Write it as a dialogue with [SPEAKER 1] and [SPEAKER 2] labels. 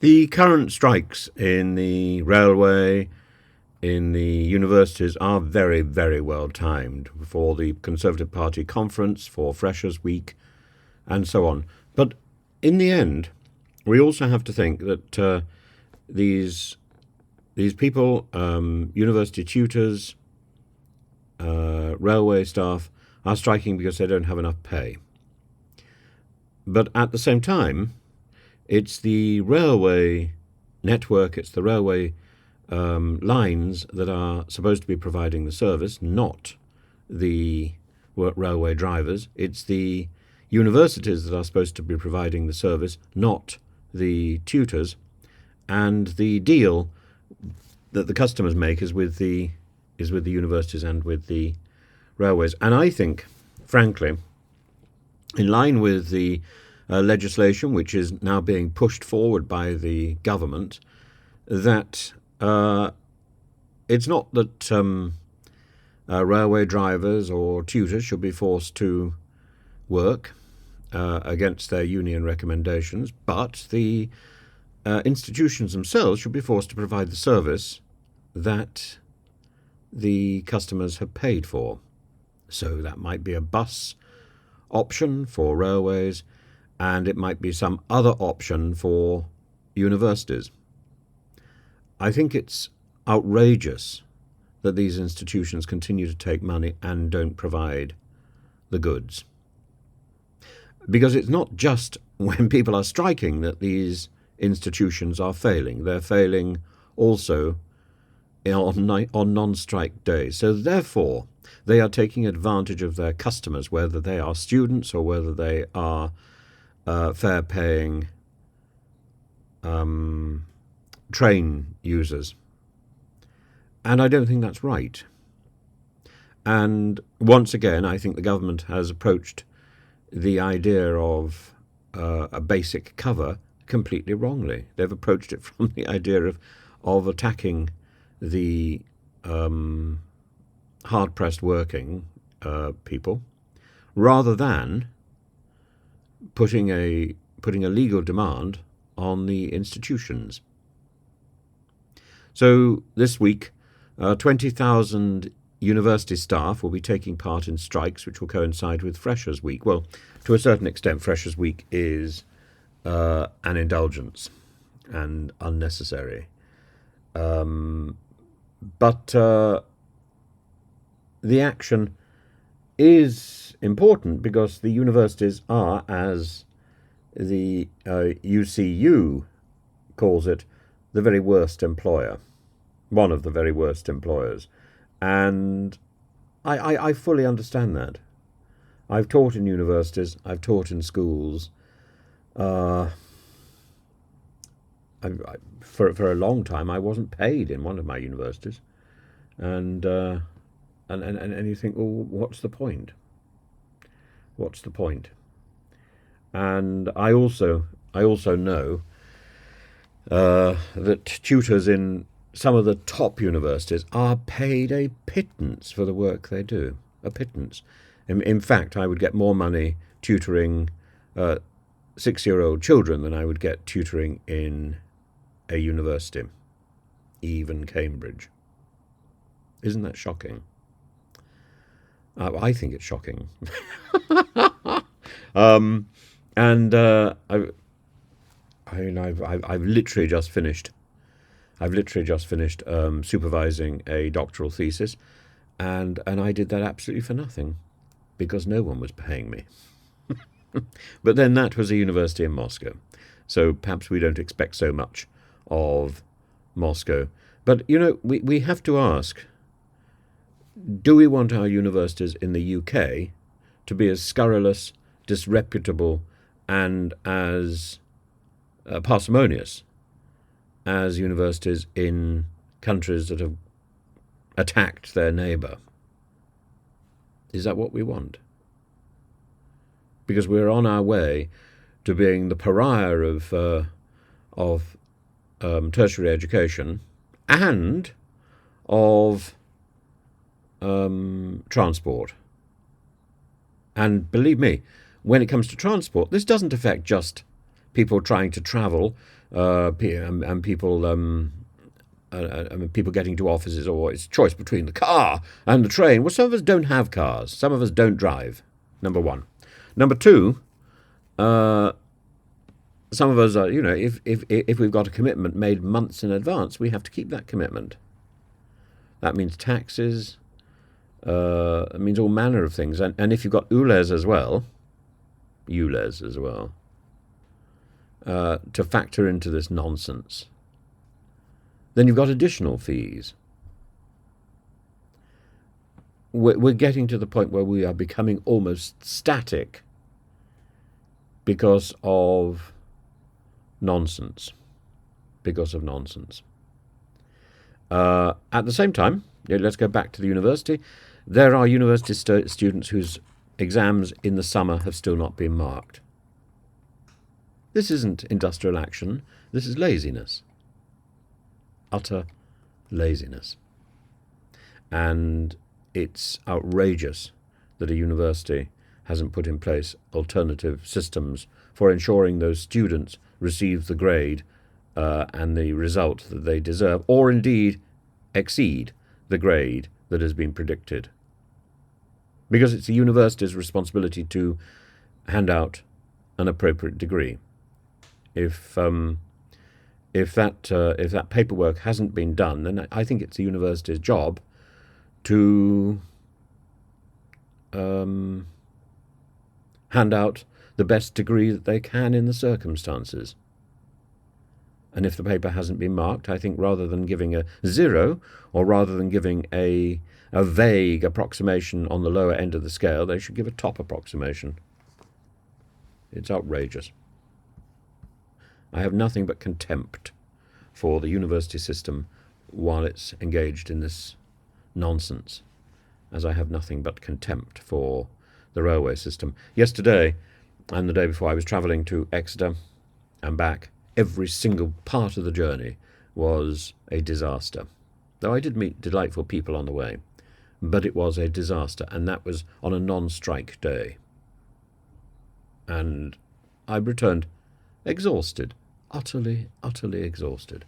[SPEAKER 1] The current strikes in the railway, in the universities, are very, very well timed for the Conservative Party conference, for Freshers' Week, and so on. But in the end, we also have to think that these these people, university tutors, railway staff, are striking because they don't have enough pay. But at the same time, it's the railway network, it's the railway lines that are supposed to be providing the service, not the railway drivers. It's the universities that are supposed to be providing the service, not the tutors. And the deal that the customers make is with the universities and with the railways. And I think, frankly, in line with the legislation which is now being pushed forward by the government, that it's not that railway drivers or tutors should be forced to work against their union recommendations, but the institutions themselves should be forced to provide the service that the customers have paid for. So that might be a bus option for railways, and it might be some other option for universities. I think it's outrageous that these institutions continue to take money and don't provide the goods. Because it's not just when people are striking that these institutions are failing. They're failing also on non-strike days. So therefore, they are taking advantage of their customers, whether they are students or whether they are fair-paying train users. And I don't think that's right. And once again, I think the government has approached the idea of a basic cover completely wrongly. They've approached it from the idea of attacking the hard-pressed working people, rather than putting a legal demand on the institutions. So this week, 20,000 university staff will be taking part in strikes which will coincide with Freshers' Week. Well, to a certain extent, Freshers' Week is an indulgence and unnecessary. But the action is important because the universities are, as the UCU calls it, the very worst employer, one of the very worst employers. And I fully understand that. I've taught in universities, I've taught in schools. For a long time, I wasn't paid in one of my universities, and you think, well, what's the point? What's the point? And I also know that tutors in some of the top universities are paid a pittance for the work they do. A pittance. In fact, I would get more money tutoring 6-year-old children than I would get tutoring in a university, even Cambridge. Isn't that shocking? I think it's shocking. And I've literally just finished. I've literally just finished supervising a doctoral thesis, and I did that absolutely for nothing, because no one was paying me. But then that was a university in Moscow, so perhaps we don't expect so much of Moscow. But we have to ask: do we want our universities in the UK to be as scurrilous, disreputable, and as parsimonious as universities in countries that have attacked their neighbour? Is that what we want? Because we're on our way to being the pariah of tertiary education and of transport. And believe me, when it comes to transport, this doesn't affect just people trying to travel, and people people getting to offices, or it's choice between the car and the train. Well, some of us don't have cars. Some of us don't drive. Number one. Number two, some of us are, if we've got a commitment made months in advance, we have to keep that commitment. That means taxes. It means all manner of things. And if you've got ULEZ as well, to factor into this nonsense, then you've got additional fees. We're getting to the point where we are becoming almost static because of nonsense. At the same time, let's go back to the university. There are university students whose exams in the summer have still not been marked. This isn't industrial action. This is laziness. Utter laziness. And it's outrageous that a university hasn't put in place alternative systems for ensuring those students receive the grade and the result that they deserve, or indeed exceed the grade that has been predicted. Because it's the university's responsibility to hand out an appropriate degree. If that paperwork hasn't been done, then I think it's the university's job to hand out the best degree that they can in the circumstances. And if the paper hasn't been marked, I think rather than giving a 0, or rather than giving a vague approximation on the lower end of the scale, they should give a top approximation. It's outrageous. I have nothing but contempt for the university system while it's engaged in this nonsense, as I have nothing but contempt for the railway system. Yesterday and the day before, I was travelling to Exeter and back. Every single part of the journey was a disaster. Though I did meet delightful people on the way, but it was a disaster, and that was on a non-strike day. And I returned exhausted, utterly exhausted.